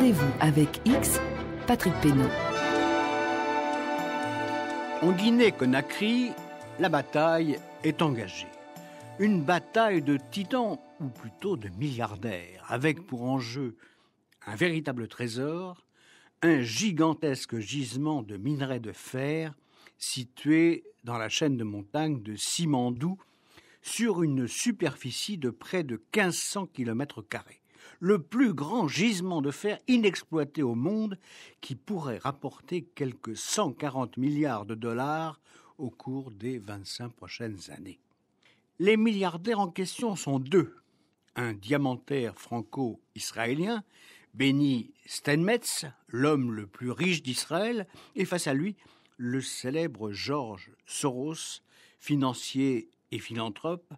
Rendez-vous avec X, Patrick Pénaud. En Guinée-Conakry, la bataille est engagée. Une bataille de titans, ou plutôt de milliardaires, avec pour enjeu un véritable trésor, un gigantesque gisement de minerais de fer situé dans la chaîne de montagnes de Simandou, sur une superficie de près de 1500 km². Le plus grand gisement de fer inexploité au monde qui pourrait rapporter quelques 140 milliards de dollars au cours des 25 prochaines années. Les milliardaires en question sont deux. Un diamantaire franco-israélien, Benny Steinmetz, l'homme le plus riche d'Israël, et face à lui, le célèbre George Soros, financier et philanthrope,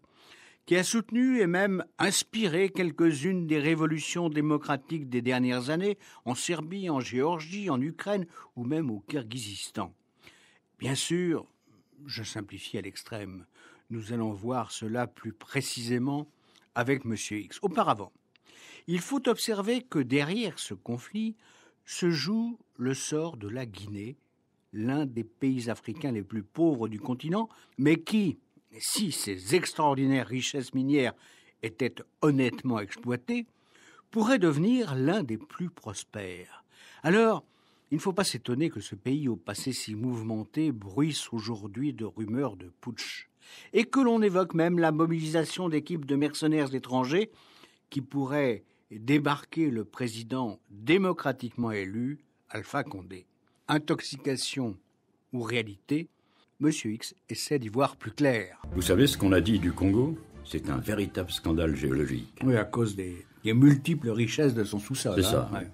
qui a soutenu et même inspiré quelques-unes des révolutions démocratiques des dernières années en Serbie, en Géorgie, en Ukraine ou même au Kirghizistan. Bien sûr, je simplifie à l'extrême. Nous allons voir cela plus précisément avec M. X. Auparavant, il faut observer que derrière ce conflit se joue le sort de la Guinée, l'un des pays africains les plus pauvres du continent, mais qui, si ces extraordinaires richesses minières étaient honnêtement exploitées, pourrait devenir l'un des plus prospères. Alors, il ne faut pas s'étonner que ce pays au passé si mouvementé bruisse aujourd'hui de rumeurs de putsch, et que l'on évoque même la mobilisation d'équipes de mercenaires étrangers qui pourraient débarquer le président démocratiquement élu, Alpha Condé. Intoxication ou réalité, M. X essaie d'y voir plus clair. Vous savez ce qu'on a dit du Congo ? C'est un véritable scandale géologique. Oui, à cause des multiples richesses de son sous-sol. C'est ça. Ouais.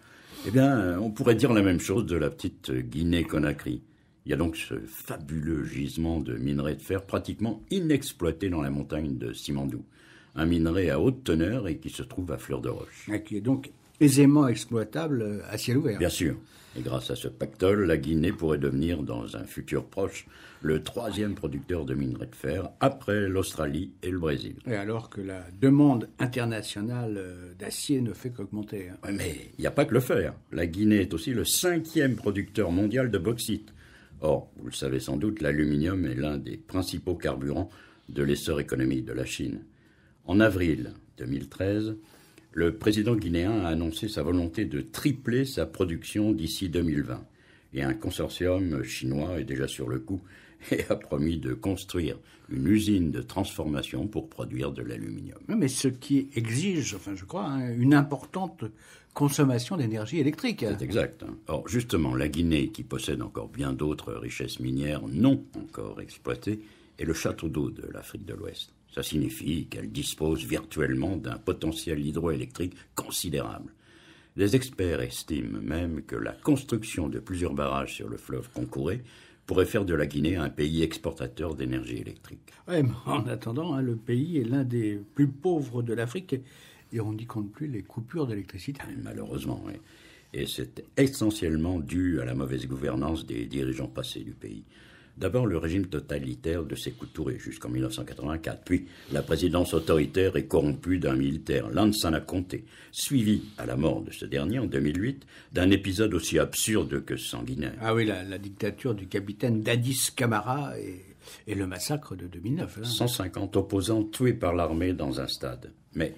Eh bien, on pourrait dire la même chose de la petite Guinée-Conakry. Il y a donc ce fabuleux gisement de minerai de fer pratiquement inexploité dans la montagne de Simandou. Un minerai à haute teneur et qui se trouve à fleur de roche. Et qui est donc aisément exploitable à ciel ouvert. Bien sûr. Et grâce à ce pactole, la Guinée pourrait devenir, dans un futur proche, le 3e producteur de minerai de fer, après l'Australie et le Brésil. Et alors que la demande internationale d'acier ne fait qu'augmenter. Ouais, mais il n'y a pas que le fer. La Guinée est aussi le 5e producteur mondial de bauxite. Or, vous le savez sans doute, l'aluminium est l'un des principaux carburants de l'essor économique de la Chine. En avril 2013, le président guinéen a annoncé sa volonté de tripler sa production d'ici 2020. Et un consortium chinois est déjà sur le coup et a promis de construire une usine de transformation pour produire de l'aluminium. Mais ce qui exige, je crois, une importante consommation d'énergie électrique. C'est exact. Or, justement, la Guinée, qui possède encore bien d'autres richesses minières non encore exploitées, est le château d'eau de l'Afrique de l'Ouest. Ça signifie qu'elle dispose virtuellement d'un potentiel hydroélectrique considérable. Les experts estiment même que la construction de plusieurs barrages sur le fleuve Concouré pourrait faire de la Guinée un pays exportateur d'énergie électrique. Oui, mais en attendant, le pays est l'un des plus pauvres de l'Afrique et on n'y compte plus les coupures d'électricité. Malheureusement, oui. Et c'est essentiellement dû à la mauvaise gouvernance des dirigeants passés du pays. D'abord, le régime totalitaire de Sékou Touré jusqu'en 1984, puis la présidence autoritaire et corrompue d'un militaire, Lansana Conté, suivi à la mort de ce dernier en 2008 d'un épisode aussi absurde que sanguinaire. Ah oui, la dictature du capitaine Dadis Camara et le massacre de 2009. 150 opposants tués par l'armée dans un stade. Mais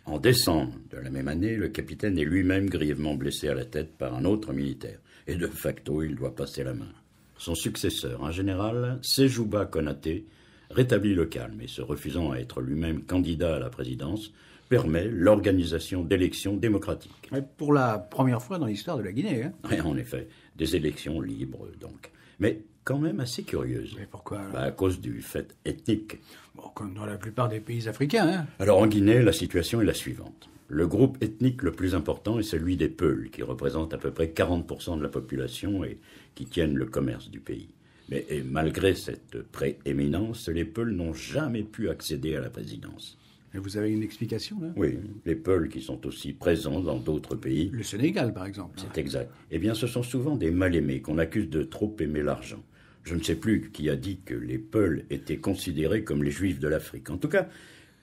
en décembre de la même année, le capitaine est lui-même grièvement blessé à la tête par un autre militaire. Et de facto, il doit passer la main. Son successeur, un général, Séjouba Konaté, rétablit le calme et se refusant à être lui-même candidat à la présidence, permet l'organisation d'élections démocratiques. Pour la première fois dans l'histoire de la Guinée. Et en effet, des élections libres donc. Mais quand même assez curieuses. Mais pourquoi À cause du fait ethnique. Bon, comme dans la plupart des pays africains. Alors en Guinée, la situation est la suivante. Le groupe ethnique le plus important est celui des Peuls, qui représentent à peu près 40% de la population et qui tiennent le commerce du pays. Mais malgré cette prééminence, les Peuls n'ont jamais pu accéder à la présidence. Et vous avez une explication, là ? Oui, les Peuls qui sont aussi présents dans d'autres pays. Le Sénégal, par exemple. C'est exact. Eh bien, ce sont souvent des mal-aimés qu'on accuse de trop aimer l'argent. Je ne sais plus qui a dit que les Peuls étaient considérés comme les Juifs de l'Afrique. En tout cas,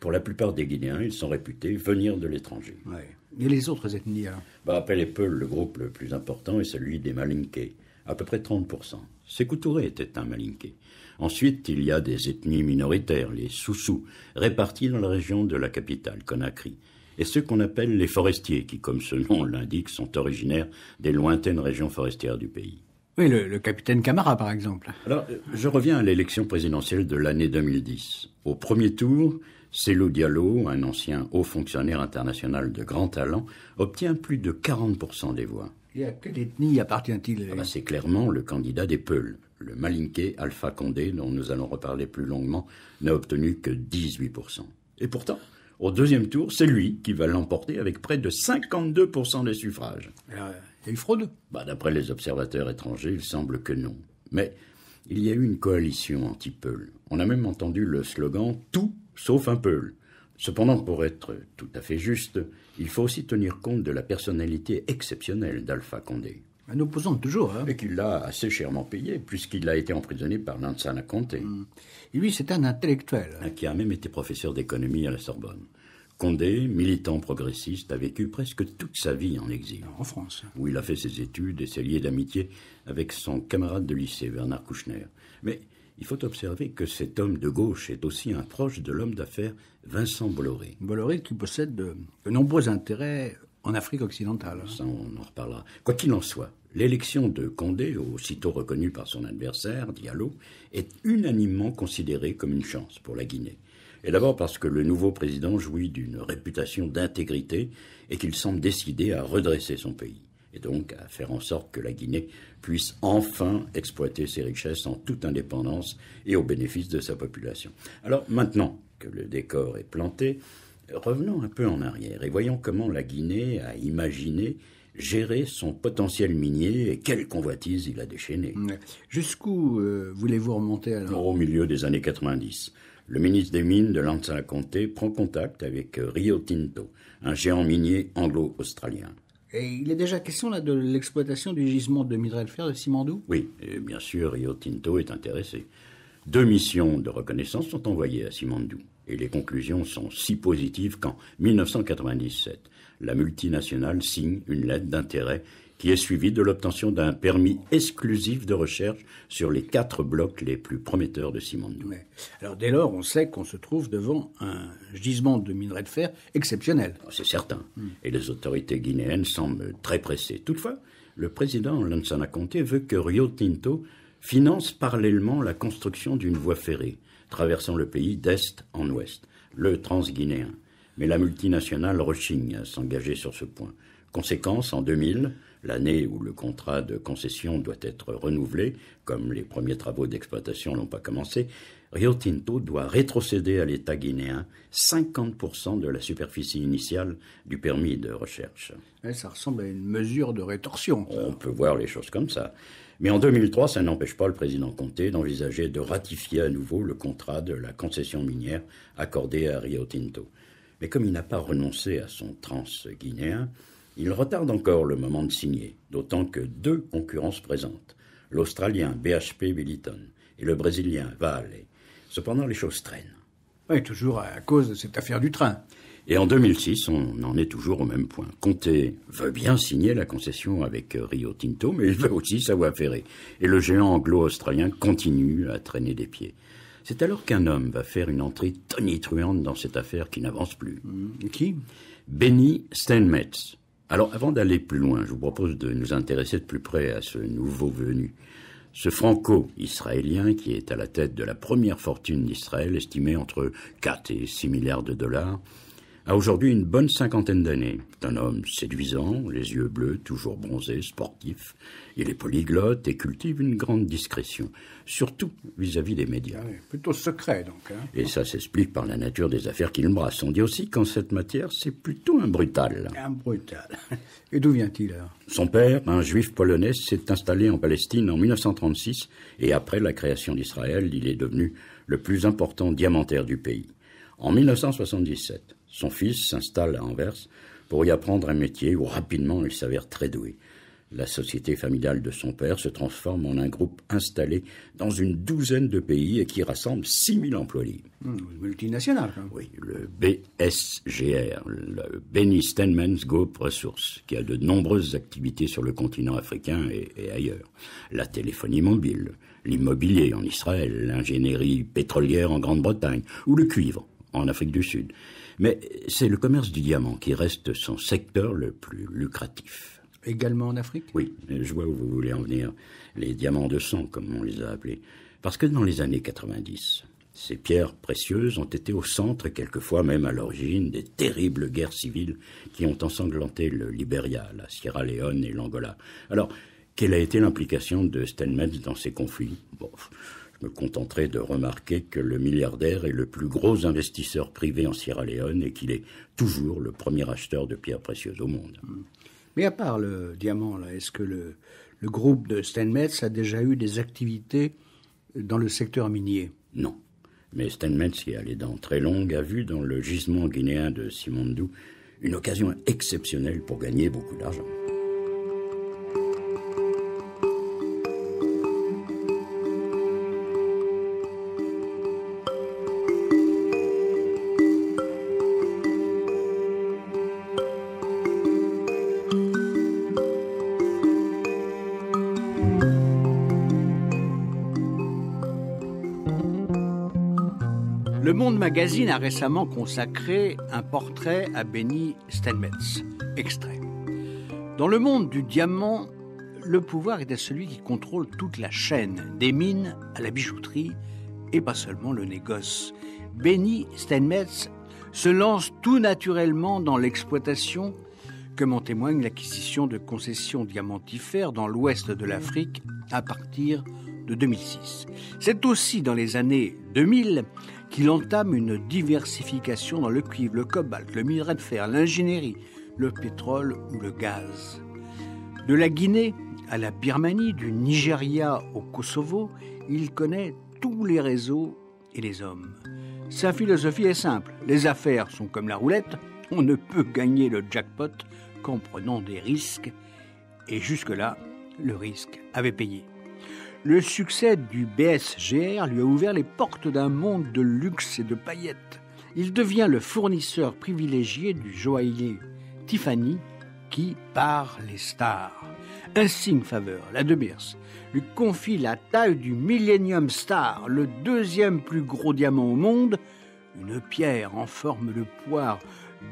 Pour la plupart des Guinéens, ils sont réputés venir de l'étranger. Ouais. Et les autres ethnies, alors? Après les Peuls, le groupe le plus important est celui des Malinké, à peu près 30%. Sékou Touré était un Malinké. Ensuite, il y a des ethnies minoritaires, les Soussous, répartis dans la région de la capitale, Conakry, et ceux qu'on appelle les forestiers, qui, comme ce nom l'indique, sont originaires des lointaines régions forestières du pays. Oui, le capitaine Camara, par exemple. Alors, je reviens à l'élection présidentielle de l'année 2010. Au premier tour, Cellou Diallo, un ancien haut fonctionnaire international de grand talent, obtient plus de 40% des voix. Et à quelle ethnie appartient-il? C'est clairement le candidat des Peuls. Le Malinké Alpha Condé, dont nous allons reparler plus longuement, n'a obtenu que 18%. Et pourtant, au deuxième tour, c'est lui qui va l'emporter avec près de 52% des suffrages. Alors, il y a eu fraude? D'après les observateurs étrangers, il semble que non. Mais il y a eu une coalition anti-Peul. On a même entendu le slogan « Tout sauf un Peul ». Cependant, pour être tout à fait juste, il faut aussi tenir compte de la personnalité exceptionnelle d'Alpha Condé. Un opposant toujours, hein. Et qu'il l'a assez chèrement payé, puisqu'il a été emprisonné par Lansana Conté. Et lui, c'est un intellectuel. Qui a même été professeur d'économie à la Sorbonne. Condé, militant progressiste, a vécu presque toute sa vie en exil. En France. Où il a fait ses études et s'est lié d'amitié avec son camarade de lycée, Bernard Kouchner. Mais il faut observer que cet homme de gauche est aussi un proche de l'homme d'affaires Vincent Bolloré. Bolloré qui possède de nombreux intérêts en Afrique occidentale. Ça, on en reparlera. Quoi qu'il en soit, l'élection de Condé, aussitôt reconnue par son adversaire, Diallo, est unanimement considérée comme une chance pour la Guinée. Et d'abord parce que le nouveau président jouit d'une réputation d'intégrité et qu'il semble décidé à redresser son pays. Et donc à faire en sorte que la Guinée puisse enfin exploiter ses richesses en toute indépendance et au bénéfice de sa population. Alors maintenant que le décor est planté, revenons un peu en arrière et voyons comment la Guinée a imaginé gérer son potentiel minier et quelle convoitise il a déchaîné. Jusqu'où voulez-vous remonter alors? Au milieu des années 90. Le ministre des Mines de Lansana Conté prend contact avec Rio Tinto, un géant minier anglo-australien. Et il est déjà question là de l'exploitation du gisement de minerai de fer de Simandou? Oui, et bien sûr, Rio Tinto est intéressé. 2 missions de reconnaissance sont envoyées à Simandou. Et les conclusions sont si positives qu'en 1997, la multinationale signe une lettre d'intérêt qui est suivie de l'obtention d'un permis exclusif de recherche sur les 4 blocs les plus prometteurs de Simandou. Ouais. Alors dès lors, on sait qu'on se trouve devant un gisement de minerai de fer exceptionnel. C'est certain. Et les autorités guinéennes semblent très pressées. Toutefois, le président Lansana Conté veut que Rio Tinto finance parallèlement la construction d'une voie ferrée traversant le pays d'est en ouest, le Transguinéen. Mais la multinationale rechigne à s'engager sur ce point. Conséquence, en 2000, l'année où le contrat de concession doit être renouvelé, comme les premiers travaux d'exploitation n'ont pas commencé, Rio Tinto doit rétrocéder à l'État guinéen 50% de la superficie initiale du permis de recherche. Ouais, ça ressemble à une mesure de rétorsion. On peut voir les choses comme ça. Mais en 2003, ça n'empêche pas le président Conté d'envisager de ratifier à nouveau le contrat de la concession minière accordée à Rio Tinto. Mais comme il n'a pas renoncé à son trans-guinéen, il retarde encore le moment de signer, d'autant que 2 concurrents se présentent, l'Australien BHP Billiton et le Brésilien Vale. Cependant, les choses traînent. Oui, toujours à cause de cette affaire du train. Et en 2006, on en est toujours au même point. Conté veut bien signer la concession avec Rio Tinto, mais il veut aussi sa voie ferrée. Et le géant anglo-australien continue à traîner des pieds. C'est alors qu'un homme va faire une entrée tonitruante dans cette affaire qui n'avance plus. Qui? Benny Steinmetz. Alors, avant d'aller plus loin, je vous propose de nous intéresser de plus près à ce nouveau venu. Ce franco-israélien, qui est à la tête de la première fortune d'Israël, estimée entre 4 et 6 milliards de dollars, a aujourd'hui une bonne 50aine d'années. C'est un homme séduisant, les yeux bleus, toujours bronzé, sportif. Il est polyglotte et cultive une grande discrétion, surtout vis-à-vis des médias. Ah oui, plutôt secret, donc. Hein. Et ça s'explique par la nature des affaires qu'il brasse. On dit aussi qu'en cette matière, c'est plutôt un brutal. Un brutal. Et d'où vient-il, alors? Son père, un juif polonais, s'est installé en Palestine en 1936, et après la création d'Israël, il est devenu le plus important diamantaire du pays. En 1977, son fils s'installe à Anvers pour y apprendre un métier où rapidement il s'avère très doué. La société familiale de son père se transforme en un groupe installé dans une douzaine de pays et qui rassemble 6000 employés. Multinational, quand même. Oui, le BSGR, le Benny Steinmetz Group Resources, qui a de nombreuses activités sur le continent africain et ailleurs. La téléphonie mobile, l'immobilier en Israël, l'ingénierie pétrolière en Grande-Bretagne, ou le cuivre en Afrique du Sud. Mais c'est le commerce du diamant qui reste son secteur le plus lucratif. Également en Afrique? Oui, je vois où vous voulez en venir. Les diamants de sang, comme on les a appelés. Parce que dans les années 90, ces pierres précieuses ont été au centre et quelquefois même à l'origine des terribles guerres civiles qui ont ensanglanté le Libéria, la Sierra Leone et l'Angola. Alors, quelle a été l'implication de Steinmetz dans ces conflits? Bon, je me contenterai de remarquer que le milliardaire est le plus gros investisseur privé en Sierra Leone et qu'il est toujours le premier acheteur de pierres précieuses au monde. Mais à part le diamant, là, est-ce que le groupe de Steinmetz a déjà eu des activités dans le secteur minier? Non. Mais Steinmetz, qui a les dents très longues, a vu dans le gisement guinéen de Simandou une occasion exceptionnelle pour gagner beaucoup d'argent. Le Monde Magazine a récemment consacré un portrait à Benny Steinmetz. Extrait. Dans le monde du diamant, le pouvoir est à celui qui contrôle toute la chaîne, des mines à la bijouterie, et pas seulement le négoce. Benny Steinmetz se lance tout naturellement dans l'exploitation, comme en témoigne l'acquisition de concessions diamantifères dans l'ouest de l'Afrique à partir de 2006. C'est aussi dans les années 2000 qu'il entame une diversification dans le cuivre, le cobalt, le minerai de fer, l'ingénierie, le pétrole ou le gaz. De la Guinée à la Birmanie, du Nigeria au Kosovo, il connaît tous les réseaux et les hommes. Sa philosophie est simple, les affaires sont comme la roulette, on ne peut gagner le jackpot qu'en prenant des risques, et jusque-là, le risque avait payé. Le succès du BSGR lui a ouvert les portes d'un monde de luxe et de paillettes. Il devient le fournisseur privilégié du joaillier Tiffany qui part les stars. Insigne faveur, la De Beers, lui confie la taille du Millennium Star, le deuxième plus gros diamant au monde, une pierre en forme de poire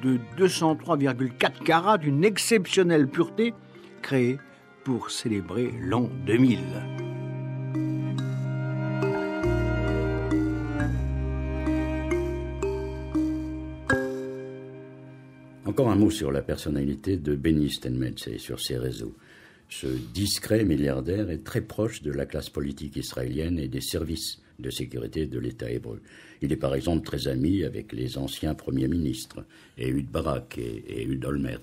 de 203,4 carats d'une exceptionnelle pureté, créée pour célébrer l'an 2000. Encore un mot sur la personnalité de Benny Steinmetz et sur ses réseaux. Ce discret milliardaire est très proche de la classe politique israélienne et des services de sécurité de l'État hébreu. Il est par exemple très ami avec les anciens premiers ministres, Ehud Barak et Ehud Olmert.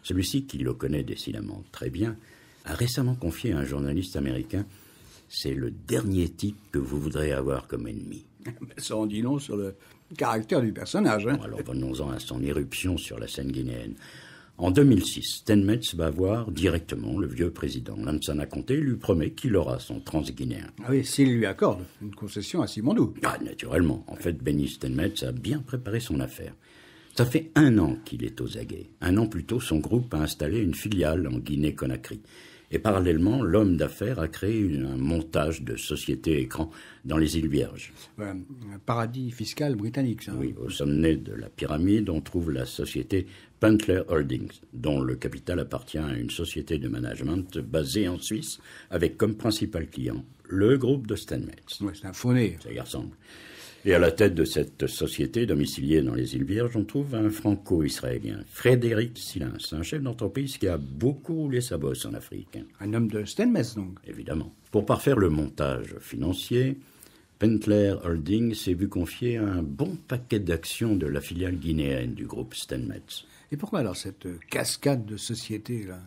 Celui-ci, qui le connaît décidément très bien, a récemment confié à un journaliste américain « C'est le dernier type que vous voudrez avoir comme ennemi ». Ça en dit long sur le caractère du personnage. Hein. Bon, alors venons-en à son éruption sur la scène guinéenne. En 2006, Steinmetz va voir directement le vieux président. Lansana Conté lui promet qu'il aura son transguinéen. Ah oui, s'il lui accorde une concession à Simandou. Ah, naturellement. En fait, Benny Steinmetz a bien préparé son affaire. Ça fait 1 an qu'il est aux aguets. 1 an plus tôt, son groupe a installé une filiale en Guinée-Conakry. Et parallèlement, l'homme d'affaires a créé un montage de sociétés écran dans les îles Vierges. Un paradis fiscal britannique, ça. Oui, au sommet de la pyramide, on trouve la société Pentler Holdings, dont le capital appartient à une société de management basée en Suisse, avec comme principal client le groupe de Steinmetz. Oui, c'est un faux-nez. Ça y ressemble. Et à la tête de cette société domiciliée dans les îles Vierges, on trouve un franco-israélien, Frédéric Silens, un chef d'entreprise qui a beaucoup roulé sa bosse en Afrique. Un homme de Steinmetz, donc. Évidemment. Pour parfaire le montage financier, Pentler Holdings s'est vu confier un bon paquet d'actions de la filiale guinéenne du groupe Steinmetz. Et pourquoi alors cette cascade de sociétés, là ?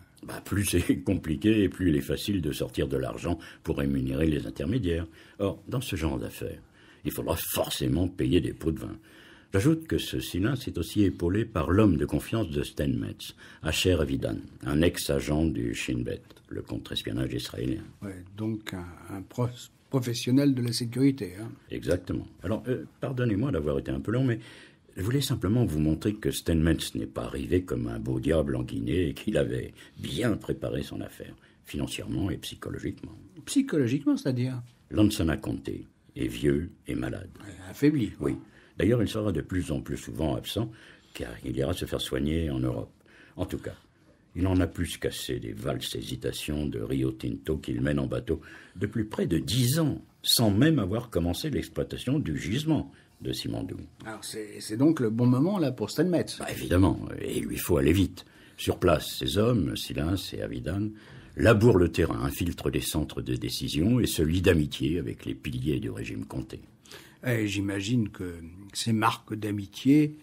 Plus c'est compliqué et plus il est facile de sortir de l'argent pour rémunérer les intermédiaires. Or, dans ce genre d'affaires, il faudra forcément payer des pots de vin. J'ajoute que ce silence est aussi épaulé par l'homme de confiance de Steinmetz, Asher Avidan, un ex-agent du Shin Bet, le contre-espionnage israélien. Ouais, donc un professionnel de la sécurité. Hein. Exactement. Alors, pardonnez-moi d'avoir été un peu long, mais je voulais simplement vous montrer que Steinmetz n'est pas arrivé comme un beau diable en Guinée et qu'il avait bien préparé son affaire, financièrement et psychologiquement. Psychologiquement, c'est-à-dire? Lansana Conté est vieux et malade. Affaibli. Oui. D'ailleurs, il sera de plus en plus souvent absent, car il ira se faire soigner en Europe. En tout cas, il en a plus qu'assez des valses hésitations de Rio Tinto qu'il mène en bateau depuis près de 10 ans, sans même avoir commencé l'exploitation du gisement de Simandou. Alors c'est donc le bon moment là pour Steinmetz. Évidemment, et il lui faut aller vite. Sur place, ces hommes, Silens et Avidan, labourent le terrain, infiltrent les centres de décision et se lient d'amitié avec les piliers du régime Conté. Et j'imagine que ces marques d'amitié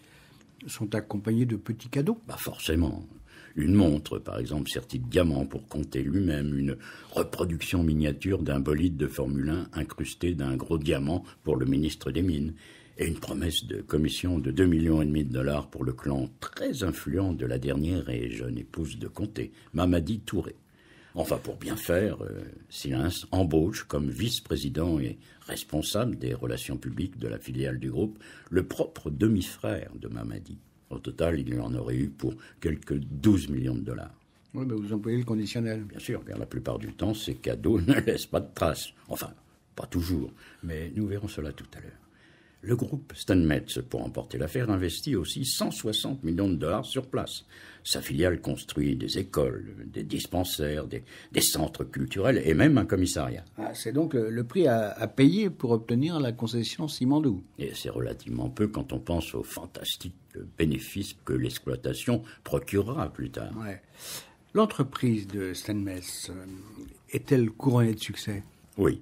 sont accompagnées de petits cadeaux. Forcément. Une montre, par exemple, sertie de diamants pour Conté lui-même, une reproduction miniature d'un bolide de Formule 1 incrusté d'un gros diamant pour le ministre des Mines, et une promesse de commission de 2,5 millions de dollars pour le clan très influent de la dernière et jeune épouse de Conté, Mamadi Touré. Enfin, pour bien faire, Silens embauche comme vice-président et responsable des relations publiques de la filiale du groupe le propre demi-frère de Mamadi. Au total, il en aurait eu pour quelques 12 millions de dollars. Oui, mais vous employez le conditionnel. Bien sûr, car la plupart du temps, ces cadeaux ne laissent pas de traces. Enfin, pas toujours, mais nous verrons cela tout à l'heure. Le groupe Steinmetz, pour emporter l'affaire, investit aussi 160 millions de dollars sur place. Sa filiale construit des écoles, des dispensaires, des centres culturels et même un commissariat. C'est donc le prix à payer pour obtenir la concession Simandou. Et c'est relativement peu quand on pense aux fantastiques bénéfices que l'exploitation procurera plus tard. Ouais. L'entreprise de Steinmetz est-elle couronnée de succès? Oui.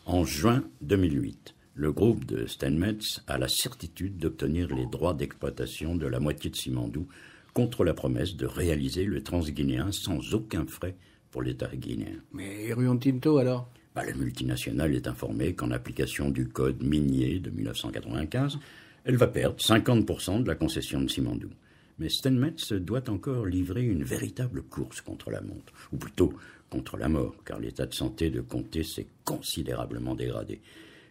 En juin 2008, le groupe de Steinmetz a la certitude d'obtenir les droits d'exploitation de la moitié de Simandou contre la promesse de réaliser le transguinéen sans aucun frais pour l'État guinéen. Mais Rio Tinto alors? La multinationale est informée qu'en application du code minier de 1995, elle va perdre 50% de la concession de Simandou. Mais Steinmetz doit encore livrer une véritable course contre la montre, ou plutôt contre la mort, car l'état de santé de Conté s'est considérablement dégradé.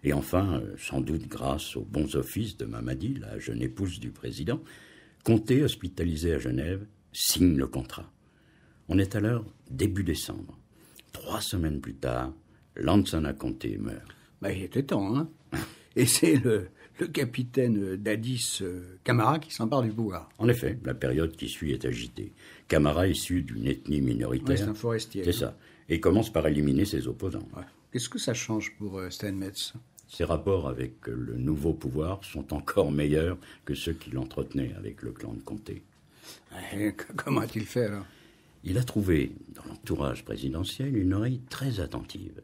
Et enfin, sans doute grâce aux bons offices de Mamadi, la jeune épouse du président, Conté, hospitalisé à Genève, signe le contrat. On est alors début décembre. 3 semaines plus tard, Lansana Conté meurt. Il était temps, hein. Et c'est le capitaine Dadis Camara qui s'empare du pouvoir. En effet, la période qui suit est agitée. Camara, issu d'une ethnie minoritaire, c'est un forestier. C'est ça, et commence par éliminer ses opposants. Ouais. Qu'est-ce que ça change pour Steinmetz? Ses rapports avec le nouveau pouvoir sont encore meilleurs que ceux qu'il entretenait avec le clan de Conté. Comment a-t-il fait alors? Il a trouvé dans l'entourage présidentiel une oreille très attentive.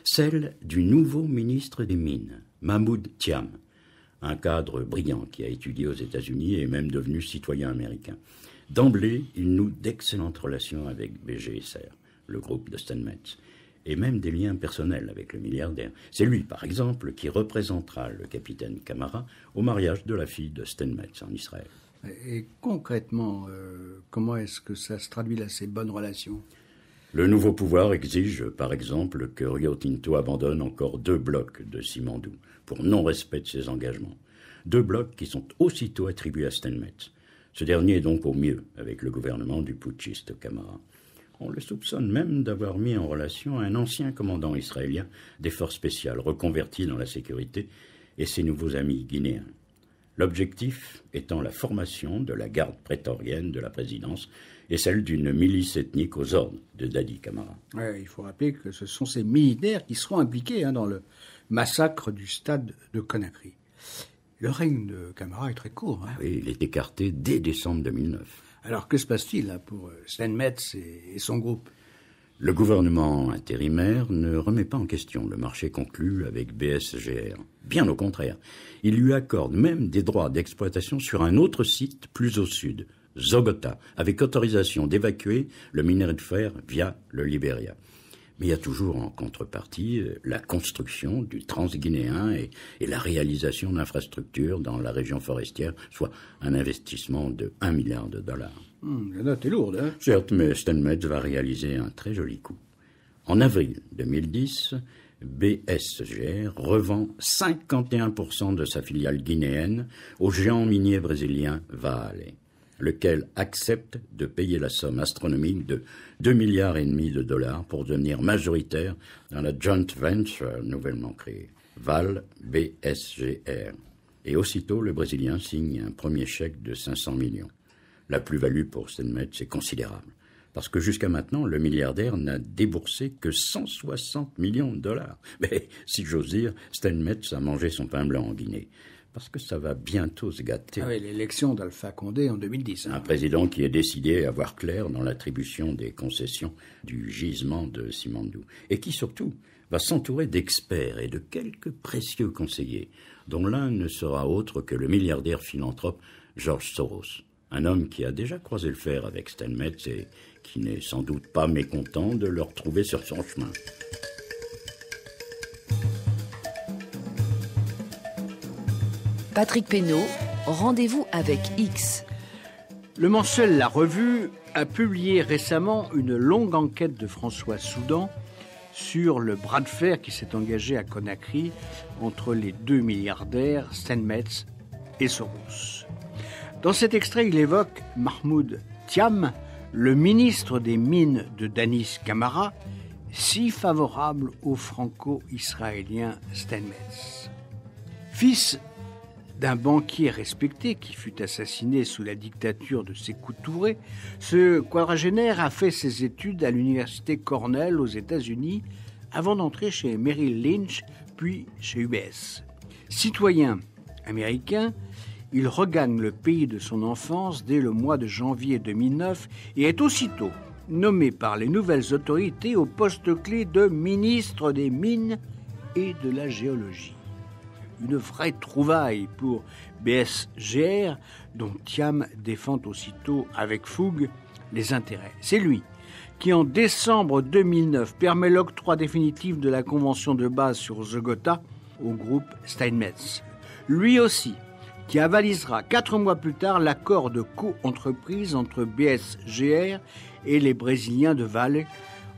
Celle du nouveau ministre des Mines, Mahmoud Thiam, un cadre brillant qui a étudié aux États-Unis et est même devenu citoyen américain. D'emblée, il noue d'excellentes relations avec BGSR, le groupe de Steinmetz, et même des liens personnels avec le milliardaire. C'est lui, par exemple, qui représentera le capitaine Camara au mariage de la fille de Steinmetz en Israël. Et concrètement, comment est-ce que ça se traduit là, ces bonnes relations? Le nouveau pouvoir exige, par exemple, que Rio Tinto abandonne encore 2 blocs de Simandou pour non-respect de ses engagements. 2 blocs qui sont aussitôt attribués à Steinmetz. Ce dernier est donc au mieux avec le gouvernement du putschiste Camara. On le soupçonne même d'avoir mis en relation un ancien commandant israélien des forces spéciales reconverti dans la sécurité et ses nouveaux amis guinéens. L'objectif étant la formation de la garde prétorienne de la présidence et celle d'une milice ethnique aux ordres de Dadi Camara. Ouais, il faut rappeler que ce sont ces militaires qui seront impliqués dans le massacre du stade de Conakry. Le règne de Camara est très court. Oui, il est écarté dès décembre 2009. Alors que se passe-t-il là, pour Steinmetz et son groupe? Le gouvernement intérimaire ne remet pas en question le marché conclu avec BSGR. Bien au contraire, il lui accorde même des droits d'exploitation sur un autre site plus au sud, Zogota, avec autorisation d'évacuer le minerai de fer via le Libéria. Mais il y a toujours en contrepartie la construction du transguinéen et la réalisation d'infrastructures dans la région forestière, soit un investissement de $1 milliard. La note est lourde, hein? Certes, mais Steinmetz va réaliser un très joli coup. En avril 2010, BSGR revend 51% de sa filiale guinéenne au géant minier brésilien Vale, lequel accepte de payer la somme astronomique de $2,5 milliards pour devenir majoritaire dans la joint venture nouvellement créée, Vale BSGR. Et aussitôt, le Brésilien signe un premier chèque de 500 millions. La plus-value pour Steinmetz est considérable, parce que jusqu'à maintenant, le milliardaire n'a déboursé que $160 millions. Mais, si j'ose dire, Steinmetz a mangé son pain blanc en Guinée, parce que ça va bientôt se gâter. Ah oui, l'élection d'Alpha Condé en 2010. Un président qui est décidé à voir clair dans l'attribution des concessions du gisement de Simandou, et qui surtout va s'entourer d'experts et de quelques précieux conseillers, dont l'un ne sera autre que le milliardaire philanthrope George Soros. Un homme qui a déjà croisé le fer avec Steinmetz et qui n'est sans doute pas mécontent de le retrouver sur son chemin. Patrick Pénaud, rendez-vous avec X. Le mensuel La Revue a publié récemment une longue enquête de François Soudan sur le bras de fer qui s'est engagé à Conakry entre les deux milliardaires Steinmetz et Soros. Dans cet extrait, il évoque Mahmoud Thiam, le ministre des Mines de Danis Camara, si favorable au franco-israélien Steinmetz. Fils d'un banquier respecté qui fut assassiné sous la dictature de Sékou Touré, ce quadragénaire a fait ses études à l'université Cornell aux États-Unis avant d'entrer chez Merrill Lynch puis chez UBS. Citoyen américain, il regagne le pays de son enfance dès le mois de janvier 2009 et est aussitôt nommé par les nouvelles autorités au poste clé de ministre des Mines et de la Géologie. Une vraie trouvaille pour BSGR, dont Thiam défend aussitôt avec fougue les intérêts. C'est lui qui, en décembre 2009, permet l'octroi définitif de la convention de base sur Zogota au groupe Steinmetz. Lui aussi, qui avalisera 4 mois plus tard l'accord de co-entreprise entre BSGR et les Brésiliens de Vale.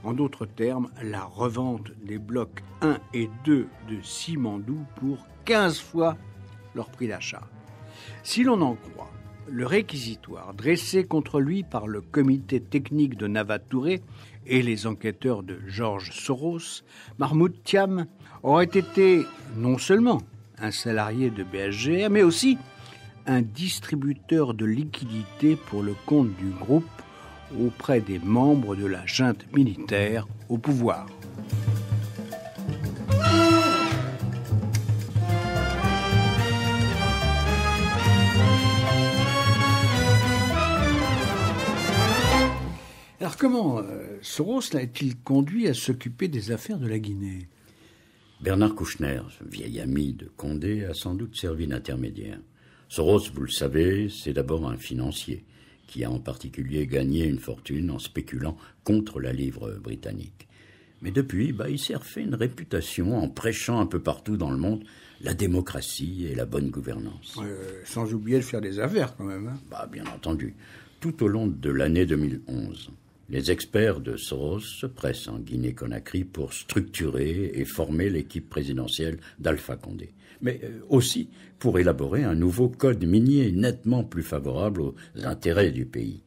En d'autres termes, la revente des blocs 1 et 2 de Simandou pour 15 fois leur prix d'achat. Si l'on en croit le réquisitoire dressé contre lui par le comité technique de Nava Touré et les enquêteurs de George Soros, Mahmoud Thiam aurait été non seulement un salarié de BSGR, mais aussi un distributeur de liquidités pour le compte du groupe auprès des membres de la junte militaire au pouvoir. Alors comment Soros l'a-t-il conduit à s'occuper des affaires de la Guinée ? Bernard Kouchner, vieil ami de Condé, a sans doute servi d'intermédiaire. Soros, vous le savez, c'est d'abord un financier qui a en particulier gagné une fortune en spéculant contre la livre britannique. Mais depuis, il s'est refait une réputation en prêchant un peu partout dans le monde la démocratie et la bonne gouvernance. Sans oublier de faire des affaires quand même. Bien entendu. Tout au long de l'année 2011, les experts de Soros se pressent en Guinée-Conakry pour structurer et former l'équipe présidentielle d'Alpha Condé, mais aussi pour élaborer un nouveau code minier nettement plus favorable aux intérêts du pays.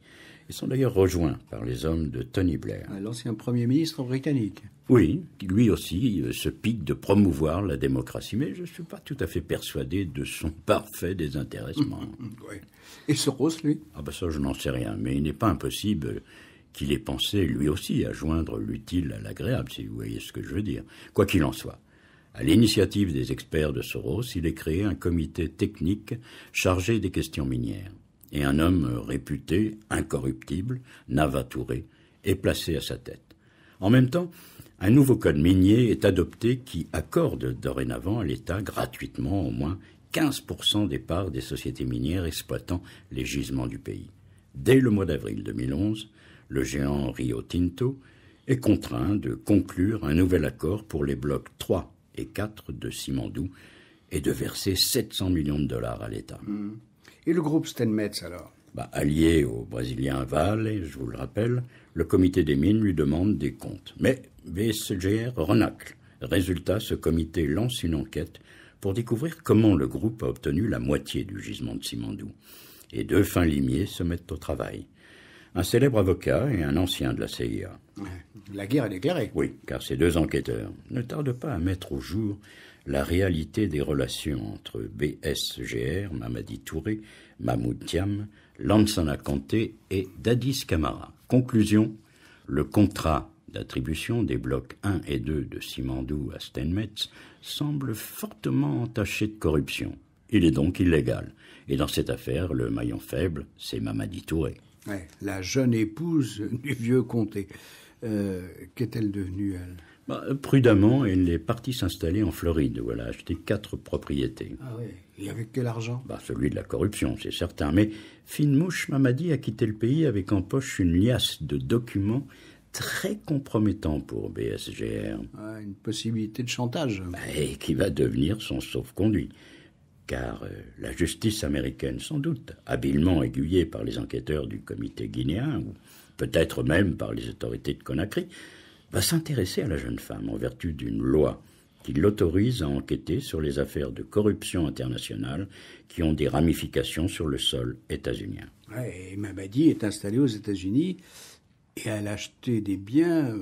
Ils sont d'ailleurs rejoints par les hommes de Tony Blair. L'ancien Premier ministre britannique. Oui, lui aussi se pique de promouvoir la démocratie, mais je ne suis pas tout à fait persuadé de son parfait désintéressement. Oui. Et Soros, lui ? Ça, je n'en sais rien, mais il n'est pas impossible qu'il ait pensé, lui aussi, à joindre l'utile à l'agréable, si vous voyez ce que je veux dire. Quoi qu'il en soit, à l'initiative des experts de Soros, il est créé un comité technique chargé des questions minières. Et un homme réputé, incorruptible, Nava Touré, est placé à sa tête. En même temps, un nouveau code minier est adopté qui accorde dorénavant à l'État gratuitement au moins 15% des parts des sociétés minières exploitant les gisements du pays. Dès le mois d'avril 2011, le géant Rio Tinto est contraint de conclure un nouvel accord pour les blocs 3 et 4 de Simandou et de verser 700 millions de dollars à l'État. Et le groupe Steinmetz, alors? Allié au Brésilien Vale, je vous le rappelle, le comité des mines lui demande des comptes. Mais BSGR renacle. Résultat, ce comité lance une enquête pour découvrir comment le groupe a obtenu la moitié du gisement de Simandou. Et 2 fins limiers se mettent au travail. Un célèbre avocat et un ancien de la CIA. La guerre est déclarée. Oui, car ces 2 enquêteurs ne tardent pas à mettre au jour la réalité des relations entre BSGR, Mamadi Touré, Mahmoud Thiam, Lansana Kanté et Dadis Camara. Conclusion, le contrat d'attribution des blocs 1 et 2 de Simandou à Steinmetz semble fortement entaché de corruption. Il est donc illégal. Et dans cette affaire, le maillon faible, c'est Mamadi Touré. Ouais, la jeune épouse du vieux comté. Qu'est-elle devenue, elle? Prudemment, elle est partie s'installer en Floride, où elle a acheté 4 propriétés. Ah oui, et avec quel argent? Celui de la corruption, c'est certain. Mais fine mouche, Mamadi a quitté le pays avec en poche une liasse de documents très compromettants pour BSGR. Une possibilité de chantage. Et qui va devenir son sauf-conduit. Car la justice américaine, sans doute, habilement aiguillée par les enquêteurs du comité guinéen, ou peut-être même par les autorités de Conakry, va s'intéresser à la jeune femme en vertu d'une loi qui l'autorise à enquêter sur les affaires de corruption internationale qui ont des ramifications sur le sol états-unien. Et Mamadi est installée aux États-Unis et elle a acheté des biens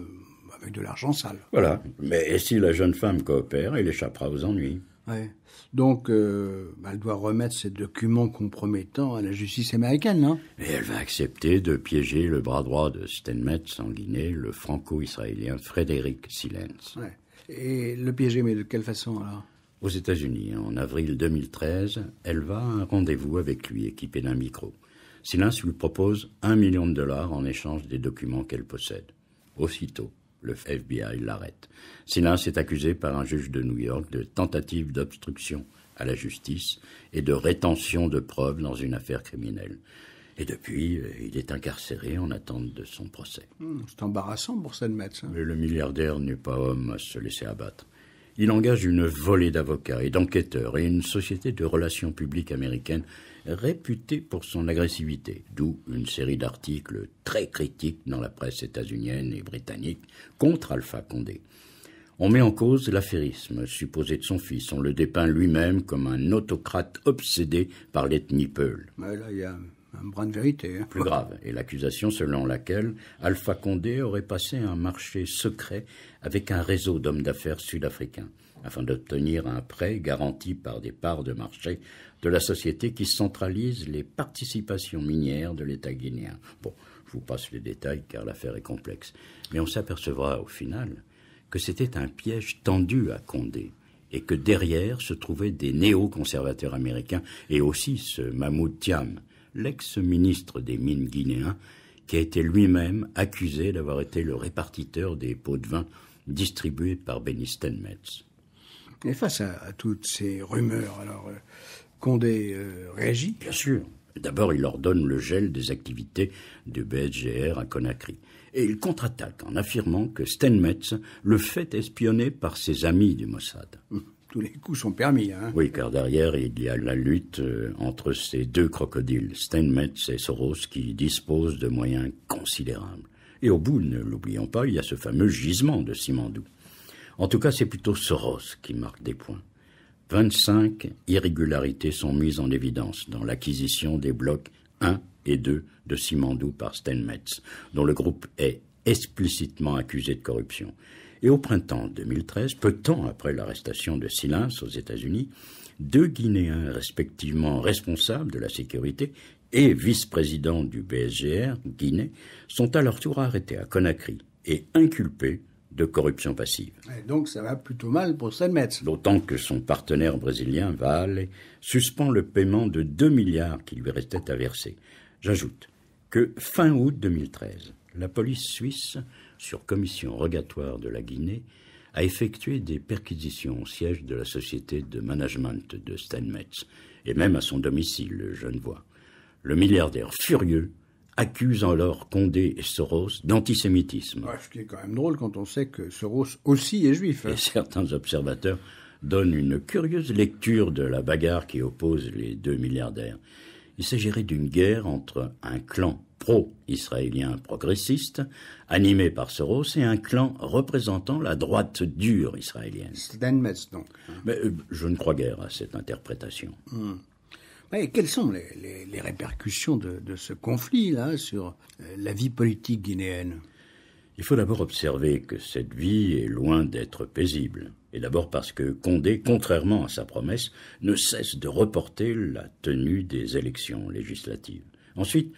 avec de l'argent sale. Voilà, mais si la jeune femme coopère, elle échappera aux ennuis. Ouais. Donc, elle doit remettre ces documents compromettants à la justice américaine, non? Et elle va accepter de piéger le bras droit de Steinmetz en Guinée, le franco-israélien Frédéric Silens. Ouais. Et le piéger, mais de quelle façon, alors? Aux États-Unis, en avril 2013, elle va à un rendez-vous avec lui, équipé d'un micro. Silens lui propose $1 million en échange des documents qu'elle possède. Aussitôt, le FBI l'arrête. Silens est accusé par un juge de New York de tentative d'obstruction à la justice et de rétention de preuves dans une affaire criminelle. Et depuis, il est incarcéré en attente de son procès. C'est embarrassant pour Steinmetz. Mais le milliardaire n'est pas homme à se laisser abattre. Il engage une volée d'avocats et d'enquêteurs et une société de relations publiques américaine réputée pour son agressivité, d'où une série d'articles très critiques dans la presse états-unienne et britannique contre Alpha Condé. On met en cause l'affairisme supposé de son fils. On le dépeint lui-même comme un autocrate obsédé par l'ethnie Peul. Là, il y a un brin de vérité. Plus grave est l'accusation selon laquelle Alpha Condé aurait passé un marché secret avec un réseau d'hommes d'affaires sud-africains afin d'obtenir un prêt garanti par des parts de marché de la société qui centralise les participations minières de l'État guinéen. Bon, je vous passe les détails car l'affaire est complexe. Mais on s'apercevra au final que c'était un piège tendu à Condé et que derrière se trouvaient des néo-conservateurs américains et aussi ce Mahmoud Thiam, l'ex-ministre des Mines guinéen, qui a été lui-même accusé d'avoir été le répartiteur des pots de vin distribués par Benny Steinmetz. Et face à toutes ces rumeurs, alors, Condé réagit? Bien sûr. D'abord, il ordonne le gel des activités de BSGR à Conakry. Et il contre-attaque en affirmant que Steinmetz le fait espionner par ses amis du Mossad. Tous les coups sont permis, hein? Oui, car derrière, il y a la lutte entre ces 2 crocodiles, Steinmetz et Soros, qui disposent de moyens considérables. Et au bout, ne l'oublions pas, il y a ce fameux gisement de Simandou. En tout cas, c'est plutôt Soros qui marque des points. 25 irrégularités sont mises en évidence dans l'acquisition des blocs 1 et 2 de Simandou par Steinmetz, dont le groupe est explicitement accusé de corruption. Et au printemps 2013, peu de temps après l'arrestation de Silens aux États-Unis, 2 Guinéens respectivement responsables de la sécurité et vice-présidents du BSGR, Guinée, sont à leur tour arrêtés à Conakry et inculpés de corruption passive. Et donc ça va plutôt mal pour Steinmetz. D'autant que son partenaire brésilien, Vale, suspend le paiement de 2 milliards qui lui restait à verser. J'ajoute que fin août 2013, la police suisse, sur commission rogatoire de la Guinée, a effectué des perquisitions au siège de la société de management de Steinmetz, et même à son domicile, le Genevois. Le milliardaire furieux accuse alors Condé et Soros d'antisémitisme. Ouais, ce qui est quand même drôle quand on sait que Soros aussi est juif. Et certains observateurs donnent une curieuse lecture de la bagarre qui oppose les deux milliardaires. Il s'agirait d'une guerre entre un clan pro-israélien progressiste, animé par Soros, et un clan représentant la droite dure israélienne. Steinmetz, donc. Mais je ne crois guère à cette interprétation. Et quelles sont les répercussions de ce conflit-là sur la vie politique guinéenne ? Il faut d'abord observer que cette vie est loin d'être paisible. Et d'abord parce que Condé, contrairement à sa promesse, ne cesse de reporter la tenue des élections législatives. Ensuite,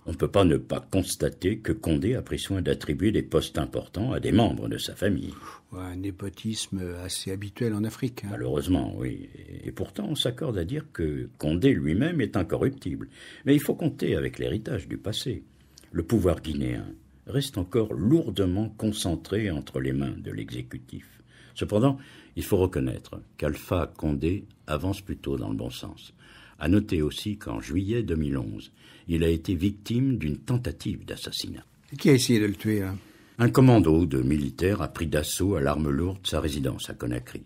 on ne peut pas ne pas constater que Condé a pris soin d'attribuer des postes importants à des membres de sa famille. Ouais, un népotisme assez habituel en Afrique. Malheureusement, oui. Et pourtant, on s'accorde à dire que Condé lui-même est incorruptible. Mais il faut compter avec l'héritage du passé. Le pouvoir guinéen reste encore lourdement concentré entre les mains de l'exécutif. Cependant, il faut reconnaître qu'Alpha Condé avance plutôt dans le bon sens. À noter aussi qu'en juillet 2011, il a été victime d'une tentative d'assassinat. Qui a essayé de le tuer, là ? Un commando de militaires a pris d'assaut à l'arme lourde sa résidence à Conakry.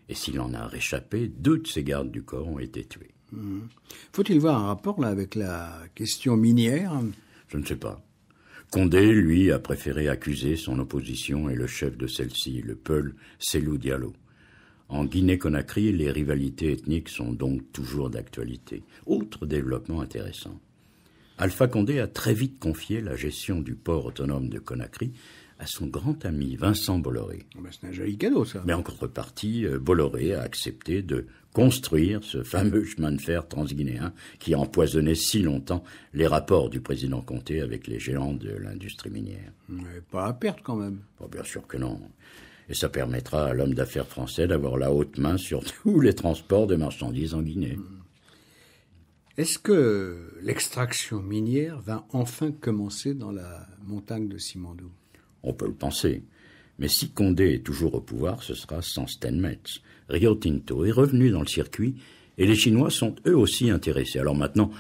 Et s'il en a réchappé, 2 de ses gardes du corps ont été tués. Faut-il voir un rapport là avec la question minière ? Je ne sais pas. Condé, lui, a préféré accuser son opposition et le chef de celle-ci, le Peul Cellou Diallo. En Guinée-Conakry, les rivalités ethniques sont donc toujours d'actualité. Autre développement intéressant. Alpha Condé a très vite confié la gestion du port autonome de Conakry à son grand ami Vincent Bolloré. C'est un joli cadeau, ça. Mais en contrepartie, Bolloré a accepté de construire ce fameux chemin de fer transguinéen qui a empoisonné si longtemps les rapports du président Conté avec les géants de l'industrie minière. Mais pas à perte, quand même. Bon, bien sûr que non. Et ça permettra à l'homme d'affaires français d'avoir la haute main sur tous les transports de marchandises en Guinée. Est-ce que l'extraction minière va enfin commencer dans la montagne de Simandou ? On peut le penser. Mais si Condé est toujours au pouvoir, ce sera sans Steinmetz. Rio Tinto est revenu dans le circuit et les Chinois sont eux aussi intéressés. Alors maintenant,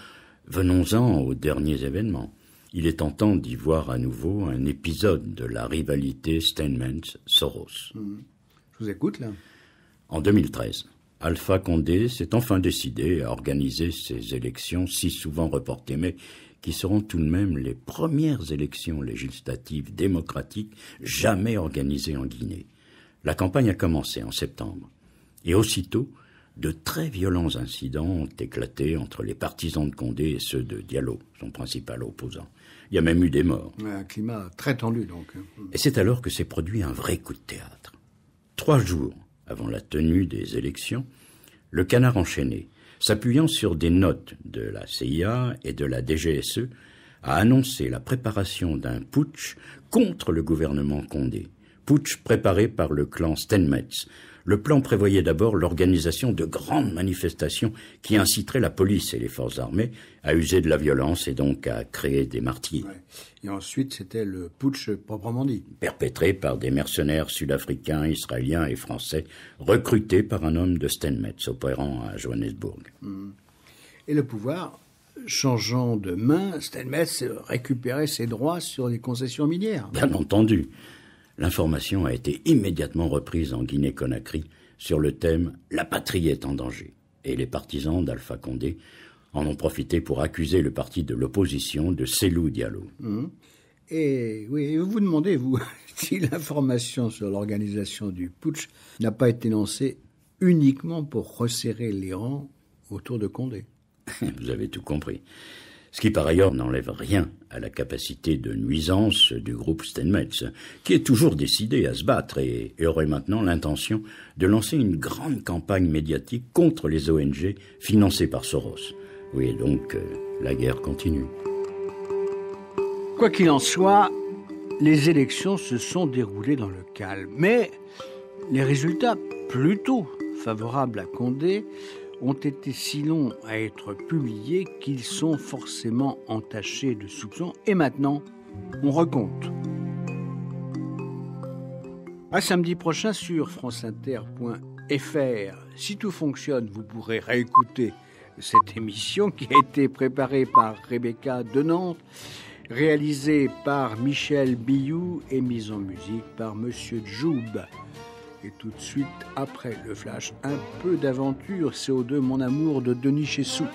venons-en aux derniers événements. Il est tentant d'y voir à nouveau un épisode de la rivalité Steinmetz-Soros. Je vous écoute, là. En 2013, Alpha Condé s'est enfin décidé à organiser ces élections si souvent reportées, mais qui seront tout de même les premières élections législatives démocratiques jamais organisées en Guinée. La campagne a commencé en septembre. Et aussitôt, de très violents incidents ont éclaté entre les partisans de Condé et ceux de Diallo, son principal opposant. Il y a même eu des morts. Un climat très tendu, donc. Et c'est alors que s'est produit un vrai coup de théâtre. 3 jours avant la tenue des élections, le Canard enchaîné, s'appuyant sur des notes de la CIA et de la DGSE, a annoncé la préparation d'un putsch contre le gouvernement Condé. Putsch préparé par le clan Steinmetz. Le plan prévoyait d'abord l'organisation de grandes manifestations qui inciteraient la police et les forces armées à user de la violence et donc à créer des martyrs. Ouais. Et ensuite, c'était le putsch proprement dit. Perpétré par des mercenaires sud-africains, israéliens et français, recrutés par un homme de Steinmetz opérant à Johannesburg. Et le pouvoir, changeant de main, Steinmetz récupérait ses droits sur les concessions minières. Bien entendu. L'information a été immédiatement reprise en Guinée-Conakry sur le thème « La patrie est en danger ». Et les partisans d'Alpha Condé en ont profité pour accuser le parti de l'opposition de Cellou Diallo. Et oui, vous vous demandez, vous, si l'information sur l'organisation du putsch n'a pas été lancée uniquement pour resserrer les rangs autour de Condé. Vous avez tout compris. Ce qui, par ailleurs, n'enlève rien à la capacité de nuisance du groupe Steinmetz, qui est toujours décidé à se battre et aurait maintenant l'intention de lancer une grande campagne médiatique contre les ONG financées par Soros. Oui, donc, la guerre continue. Quoi qu'il en soit, les élections se sont déroulées dans le calme. Mais les résultats plutôt favorables à Condé ont été si longs à être publiés qu'ils sont forcément entachés de soupçons. Et maintenant, on recompte. À samedi prochain sur franceinter.fr. Si tout fonctionne, vous pourrez réécouter cette émission qui a été préparée par Rebecca de Nantes réalisé par Michel Billou et mise en musique par Monsieur Djoub. Et tout de suite, après le flash, un peu d'aventure, CO2, mon amour de Denis Chessou.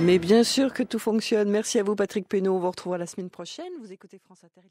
Mais bien sûr que tout fonctionne. Merci à vous, Patrick Pénaud. On vous retrouvera la semaine prochaine. Vous écoutez France Inter.